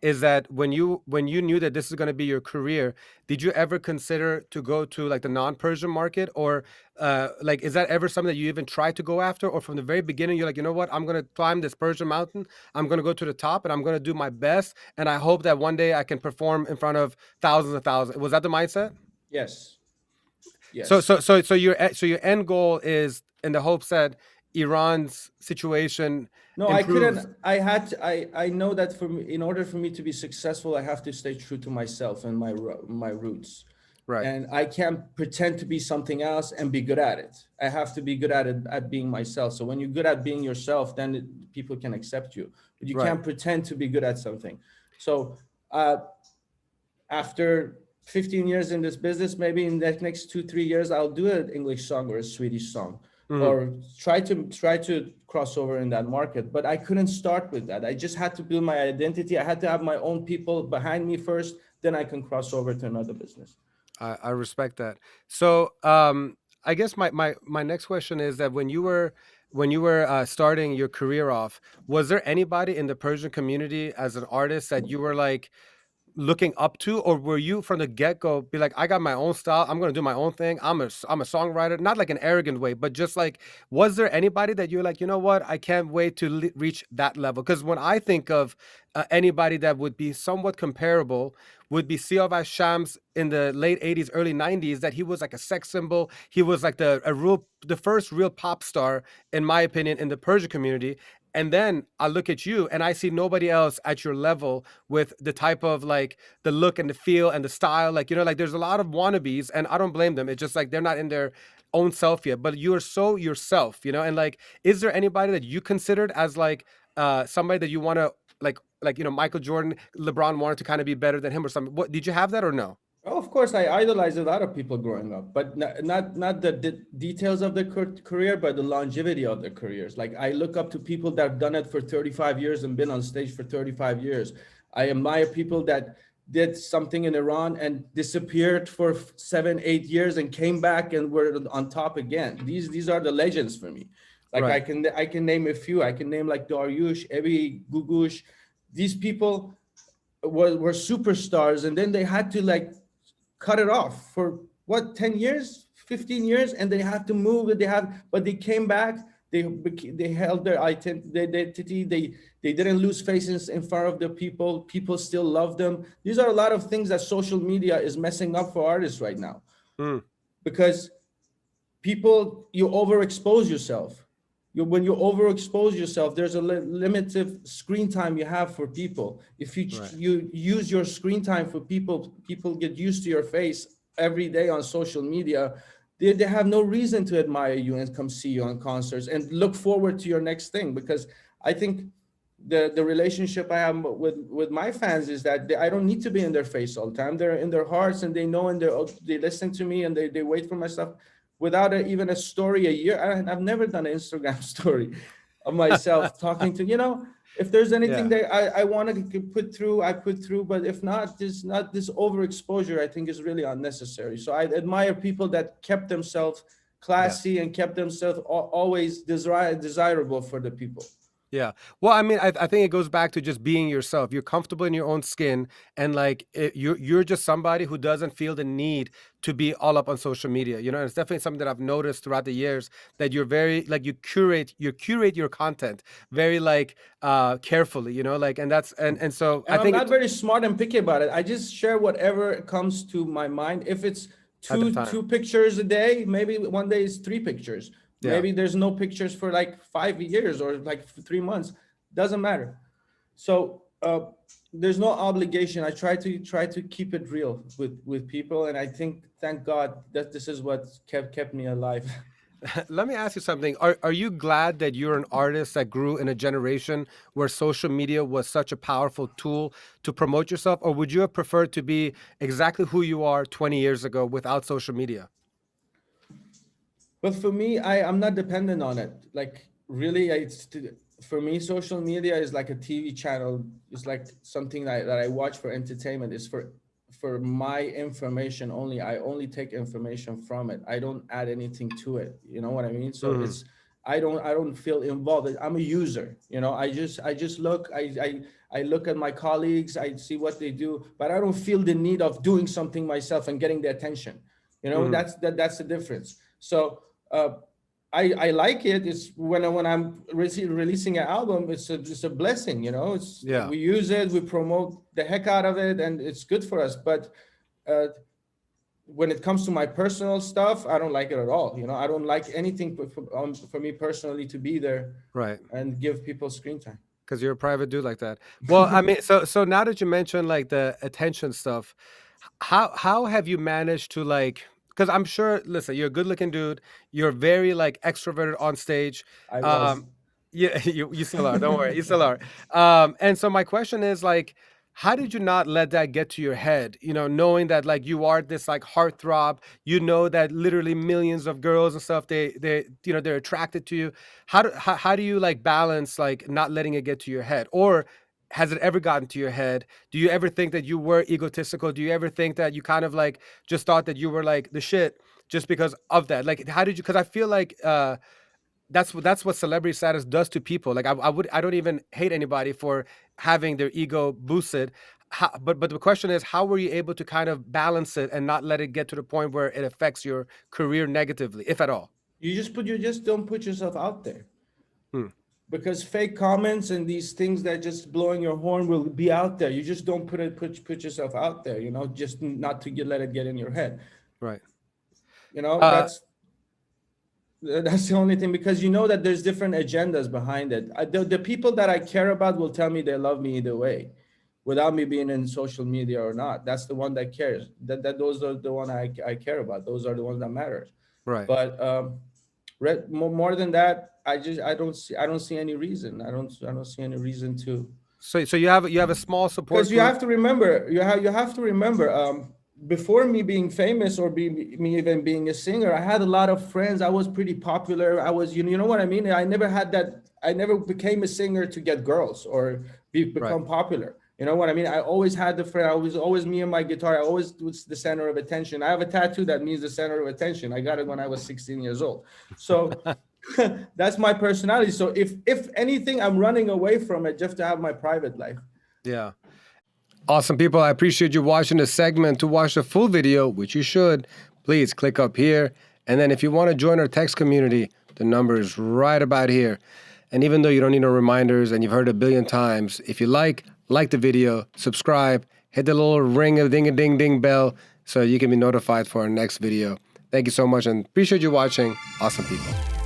is that when you knew that this is going to be your career, did you ever consider to go to like the non-Persian market, or like is that ever something that you even tried to go after, or from the very beginning you're like, you know what, I'm going to climb this Persian mountain, I'm going to go to the top, and I'm going to do my best, and I hope that one day I can perform in front of thousands and thousands. Was that the mindset? Yes, So yes. so so so your end goal is in the hopes that Iran's situation No, I improves. couldn't. I had to, I know that for me, in order for me to be successful, I have to stay true to myself and my roots. Right. And I can't pretend to be something else and be good at it. I have to be good at it, at being myself. So when you're good at being yourself, then people can accept you. But you Right. can't pretend to be good at something. So uh, after 15 years in this business, maybe in the next 2 3 years, I'll do an English song or a Swedish song, Mhm. or try to cross over in that market. But I couldn't start with that. I just had to build my identity. I had to have my own people behind me first. Then I can cross over to another business. I respect that. So, I guess my next question is that when you were starting your career off, was there anybody in the Persian community as an artist that you were like looking up to, or were you from the get-go be like, I got my own style, I'm going to do my own thing, I'm a songwriter, not like an arrogant way, but just like, was there anybody that you're like, you know what, I can't wait to reach that level? Because when I think of anybody that would be somewhat comparable would be Siavash Shams in the late 80s early 90s, that he was like a sex symbol, he was like the first real pop star in my opinion in the Persian community. And then I look at you and I see nobody else at your level with the type of like the look and the feel and the style. Like, like there's a lot of wannabes, and I don't blame them. It's just like they're not in their own self yet, but you're so yourself, and like, is there anybody that you considered as like somebody that you want to like, Michael Jordan, LeBron wanted to kind of be better than him or something? What did you have that or no? Oh, of course, I idolized a lot of people growing up, but not the details of their career, but the longevity of their careers. Like I look up to people that have done it for 35 years and been on stage for 35 years. I admire people that did something in Iran and disappeared for 7 8 years and came back and were on top again. These are the legends for me. Like Right. I can name a few. I can name like Daryush, Ebi, Gugush. These people were superstars, and then they had to like cut it off for what, 10 years, 15 years, and they have to move it. But they came back. They held their identity. They didn't lose faces in front of the people. People still love them. These are a lot of things that social media is messing up for artists right now, Mm, because people, you overexpose yourself. When you overexpose yourself, there's a limited screen time you have for people. If right. you use your screen time for people, people get used to your face every day on social media. They have no reason to admire you and come see you on concerts and look forward to your next thing. Because I think the relationship I have with my fans is that I don't need to be in their face all the time. They're in their hearts, and they know, and they listen to me, and they wait for my stuff without even a story a year. I've never done an Instagram story of myself talking to, if there's anything Yeah. that I want to put through, I put through. But if not, this overexposure, I think, is really unnecessary. So I admire people that kept themselves Yeah. classy and kept themselves always desirable for the people. Yeah. Well, I mean, I think it goes back to just being yourself. You're comfortable in your own skin, and like you're just somebody who doesn't feel the need to be all up on social media. And it's definitely something that I've noticed throughout the years, that you're very like you curate your content very like carefully. Like, and that's and so And I I'm think not it's very smart and picky about it. I just share whatever comes to my mind. If it's at the two time. two pictures a day, maybe one day is three pictures. Yeah. Maybe there's no pictures for like 5 years or like 3 months. Doesn't matter. So there's no obligation. I try to keep it real with people, and I think, thank God, that this is what kept me alive. Let me ask you something. Are you glad that you're an artist that grew in a generation where social media was such a powerful tool to promote yourself, or would you have preferred to be exactly who you are 20 years ago without social media? But for me, I'm not dependent on it. Like really, for me, social media is like a TV channel. It's like something that I watch for entertainment. It's for my information only. I only take information from it. I don't add anything to it. You know what I mean? So Hmm. I don't feel involved. I'm a user, you know. I just look, I look at my colleagues, I see what they do, but I don't feel the need of doing something myself and getting the attention. You know, Mhm. that's the difference. So uh, I like it. It's when I'm releasing an album, it's a blessing, you know. It's Yeah. we use it, we promote the heck out of it, and it's good for us. But uh, when it comes to my personal stuff, I don't like it at all. You know, I don't like anything for me personally to be there Right. and give people screen time. Because you're a private dude like that. Well, I mean, so now that you mentioned like the attention stuff, how have you managed to like? Because I'm sure, listen, you're a good looking dude. You're very like extroverted on stage. I was. Um, yeah, you still are. Don't worry, you still are. And so my question is like, how did you not let that get to your head? You know, knowing that like you are this like heartthrob. You know that literally millions of girls and stuff they you know they're attracted to you. How do you like balance like not letting it get to your head? Or has it ever gotten to your head? Do you ever think that you were egotistical? Do you ever think that you kind of like just thought that you were like the shit just because of that? Like how did you, because I feel like that's what celebrity status does to people. Like I don't even hate anybody for having their ego boosted. But the question is, how were you able to kind of balance it and not let it get to the point where it affects your career negatively, if at all? You just don't put yourself out there, Hmm, because fake comments and these things that just blowing your horn will be out there. You just don't put yourself out there, you know, just not to let it get in your head. right. You know, Uh, that's the only thing, because you know that there's different agendas behind it. The people that I care about will tell me they love me either way, without me being in social media or not. That's the one that cares. Those are the one I care about. Those are the ones that matter. right. But more than that, I don't see any reason. I don't see any reason to. So you have a small support Because you group. have to remember, you have to remember, before me being famous or me even being a singer, I had a lot of friends. I was pretty popular. I was, you know what I mean. I never had that. I never became a singer to get girls or Right. become popular. You know what I mean? I always had the friend. I was always me and my guitar. I always was the center of attention. I have a tattoo that means the center of attention. I got it when I was 16 years old. So that's my personality. So if anything, I'm running away from it just to have my private life. Yeah. Awesome, people. I appreciate you watching this segment. To watch the full video, which you should, please click up here. And then if you want to join our text community, the number is right about here. And even though you don't need no reminders and you've heard it a billion times, if you like the video, subscribe, hit the little ring of ding-a-ding-ding bell so you can be notified for our next video. Thank you so much and appreciate you watching. Awesome, people.